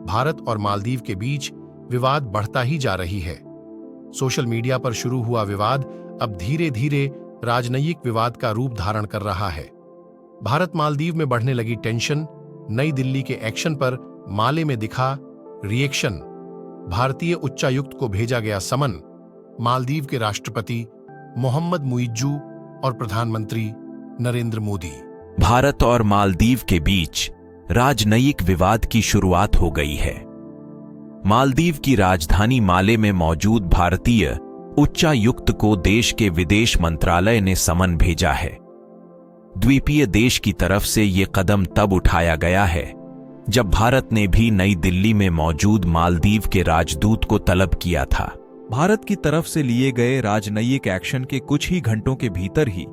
भारत और मालदीव के बीच विवाद बढ़ता ही जा रही है। सोशल मीडिया पर शुरू हुआ विवाद अब धीरे धीरे राजनयिक विवाद का रूप धारण कर रहा है। भारत मालदीव में बढ़ने लगी टेंशन, नई दिल्ली के एक्शन पर माले में दिखा रिएक्शन, भारतीय उच्चायुक्त को भेजा गया समन, मालदीव के राष्ट्रपति मोहम्मद मुइज्जू और प्रधानमंत्री नरेंद्र मोदी। भारत और मालदीव के बीच राजनयिक विवाद की शुरुआत हो गई है। मालदीव की राजधानी माले में मौजूद भारतीय उच्चायुक्त को देश के विदेश मंत्रालय ने समन भेजा है। द्वीपीय देश की तरफ से ये कदम तब उठाया गया है जब भारत ने भी नई दिल्ली में मौजूद मालदीव के राजदूत को तलब किया था। भारत की तरफ से लिए गए राजनयिक एक्शन के कुछ ही घंटों के भीतर ही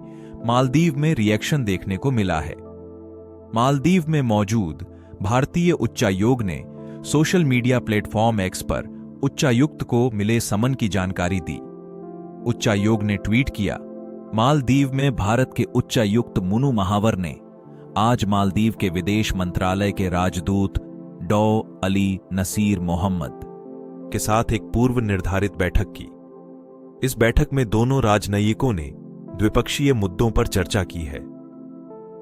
मालदीव में रिएक्शन देखने को मिला है। मालदीव में मौजूद भारतीय उच्चायोग ने सोशल मीडिया प्लेटफॉर्म एक्स पर उच्चायुक्त को मिले समन की जानकारी दी। उच्चायोग ने ट्वीट किया, मालदीव में भारत के उच्चायुक्त मुनु महावर ने आज मालदीव के विदेश मंत्रालय के राजदूत डॉ अली नसीर मोहम्मद के साथ एक पूर्व निर्धारित बैठक की। इस बैठक में दोनों राजनयिकों ने द्विपक्षीय मुद्दों पर चर्चा की है।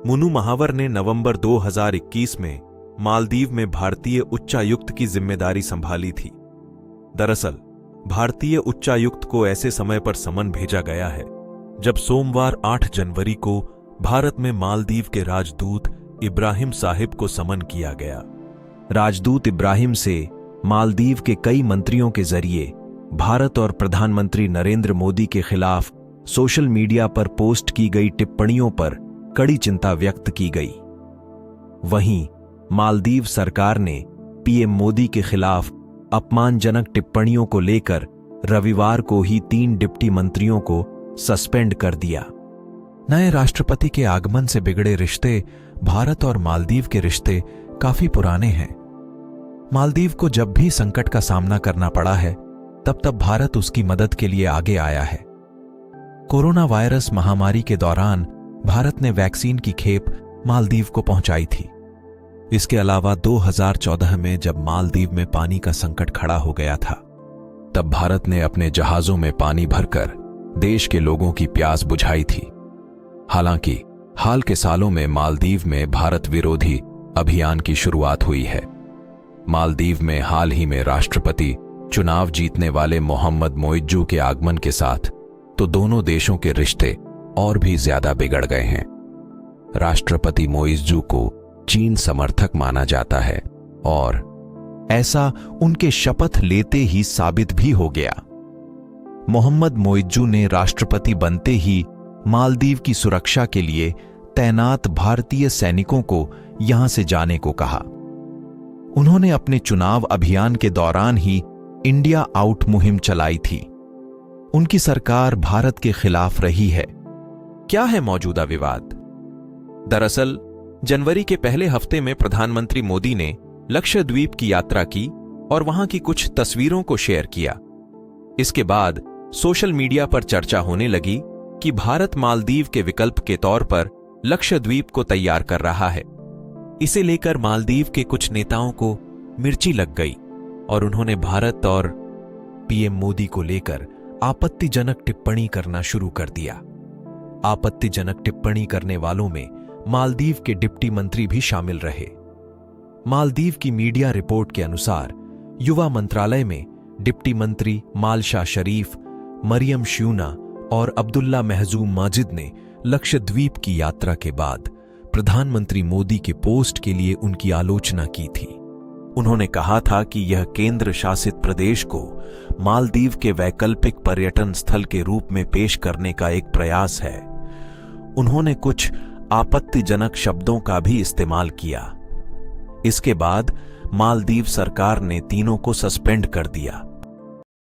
मुनु महावर ने नवंबर 2021 में मालदीव में भारतीय उच्चायुक्त की जिम्मेदारी संभाली थी। दरअसल भारतीय उच्चायुक्त को ऐसे समय पर समन भेजा गया है जब सोमवार 8 जनवरी को भारत में मालदीव के राजदूत इब्राहिम साहिब को समन किया गया। राजदूत इब्राहिम से मालदीव के कई मंत्रियों के जरिए भारत और प्रधानमंत्री नरेंद्र मोदी के खिलाफ सोशल मीडिया पर पोस्ट की गई टिप्पणियों पर कड़ी चिंता व्यक्त की गई। वहीं मालदीव सरकार ने पीएम मोदी के खिलाफ अपमानजनक टिप्पणियों को लेकर रविवार को ही 3 डिप्टी मंत्रियों को सस्पेंड कर दिया। नए राष्ट्रपति के आगमन से बिगड़े रिश्ते भारत और मालदीव के रिश्ते काफी पुराने हैं। मालदीव को जब भी संकट का सामना करना पड़ा है तब तब भारत उसकी मदद के लिए आगे आया है। कोरोना वायरस महामारी के दौरान भारत ने वैक्सीन की खेप मालदीव को पहुंचाई थी। इसके अलावा 2014 में जब मालदीव में पानी का संकट खड़ा हो गया था, तब भारत ने अपने जहाजों में पानी भरकर देश के लोगों की प्यास बुझाई थी। हालांकि हाल के सालों में मालदीव में भारत विरोधी अभियान की शुरुआत हुई है। मालदीव में हाल ही में राष्ट्रपति चुनाव जीतने वाले मोहम्मद मुइज्जू के आगमन के साथ तो दोनों देशों के रिश्ते और भी ज्यादा बिगड़ गए हैं। राष्ट्रपति मुइज्जू को चीन समर्थक माना जाता है और ऐसा उनके शपथ लेते ही साबित भी हो गया। मोहम्मद मुइज्जू ने राष्ट्रपति बनते ही मालदीव की सुरक्षा के लिए तैनात भारतीय सैनिकों को यहां से जाने को कहा। उन्होंने अपने चुनाव अभियान के दौरान ही इंडिया आउट मुहिम चलाई थी। उनकी सरकार भारत के खिलाफ रही है। क्या है मौजूदा विवाद? दरअसल जनवरी के पहले हफ्ते में प्रधानमंत्री मोदी ने लक्षद्वीप की यात्रा की और वहां की कुछ तस्वीरों को शेयर किया। इसके बाद सोशल मीडिया पर चर्चा होने लगी कि भारत मालदीव के विकल्प के तौर पर लक्षद्वीप को तैयार कर रहा है। इसे लेकर मालदीव के कुछ नेताओं को मिर्ची लग गई और उन्होंने भारत और पीएम मोदी को लेकर आपत्तिजनक टिप्पणी करना शुरू कर दिया। आपत्तिजनक टिप्पणी करने वालों में मालदीव के डिप्टी मंत्री भी शामिल रहे। मालदीव की मीडिया रिपोर्ट के अनुसार युवा मंत्रालय में डिप्टी मंत्री मालशा शरीफ, मरियम श्यूना और अब्दुल्ला महजूम माजिद ने लक्षद्वीप की यात्रा के बाद प्रधानमंत्री मोदी के पोस्ट के लिए उनकी आलोचना की थी। उन्होंने कहा था कि यह केंद्र शासित प्रदेश को मालदीव के वैकल्पिक पर्यटन स्थल के रूप में पेश करने का एक प्रयास है। उन्होंने कुछ आपत्तिजनक शब्दों का भी इस्तेमाल किया। इसके बाद मालदीव सरकार ने तीनों को सस्पेंड कर दिया।